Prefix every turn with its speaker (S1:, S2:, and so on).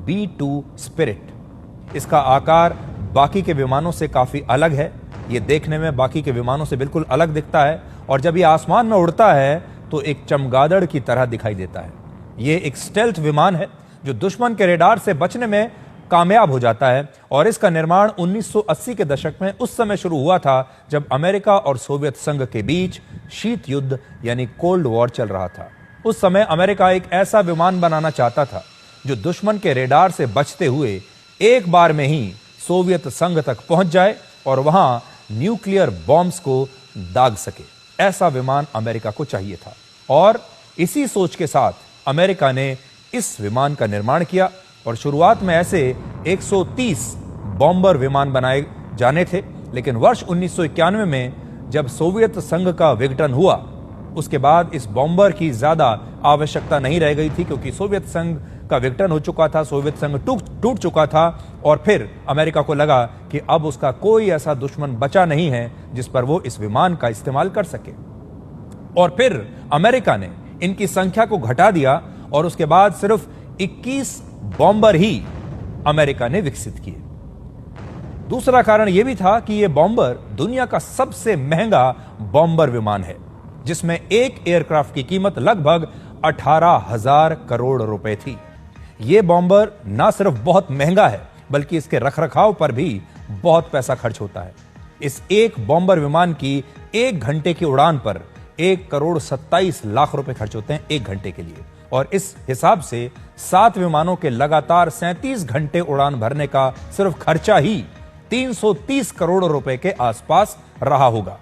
S1: B-2 spirit. इसका आकार बाकी के विमानों से काफी अलग है। यह देखने में बाकी के विमानों से बिल्कुल अलग दिखता है और जब यह आसमान में उड़ता है तो एक चमगादड़ की तरह दिखाई देता है। यह एक स्टेल्थ विमान है जो दुश्मन के रेडार से बचने में कामयाब हो जाता है और इसका निर्माण 1980 के दशक में उस समय शुरू हुआ था जब अमेरिका और सोवियत संघ के बीच शीत युद्ध यानी कोल्ड वॉर चल रहा था। उस समय अमेरिका एक ऐसा विमान बनाना चाहता था जो दुश्मन के रेडार से बचते हुए एक बार में ही सोवियत संघ तक पहुंच जाए और वहां न्यूक्लियर बॉम्ब्स को दाग सके। ऐसा विमान अमेरिका को चाहिए था और इसी सोच के साथ अमेरिका ने इस विमान का निर्माण किया और शुरुआत में ऐसे 130 बॉम्बर विमान बनाए जाने थे, लेकिन वर्ष 1991 में जब सोवियत संघ का विघटन हुआ उसके बाद इस बॉम्बर की ज्यादा आवश्यकता नहीं रह गई थी क्योंकि सोवियत संघ का विघटन हो चुका था, सोवियत संघ टूट चुका था और फिर अमेरिका को लगा कि अब उसका कोई ऐसा दुश्मन बचा नहीं है जिस पर वो इस विमान का इस्तेमाल कर सके। और फिर अमेरिका ने इनकी संख्या को घटा दिया और उसके बाद सिर्फ 21 बॉम्बर ही अमेरिका ने विकसित किए। दूसरा कारण यह भी था कि यह बॉम्बर दुनिया का सबसे महंगा बॉम्बर विमान है जिसमें एक एयरक्राफ्ट की कीमत लगभग 18,000 करोड़ रुपए थी। यह बॉम्बर ना सिर्फ बहुत महंगा है बल्कि इसके रखरखाव पर भी बहुत पैसा खर्च होता है। इस एक बॉम्बर विमान की 1 घंटे की उड़ान पर 1,27,00,000 रुपए खर्च होते हैं 1 घंटे के लिए और इस हिसाब से 7 विमानों के लगातार 37 घंटे उड़ान भरने का सिर्फ खर्चा ही 330 करोड़ रुपए के आसपास रहा होगा।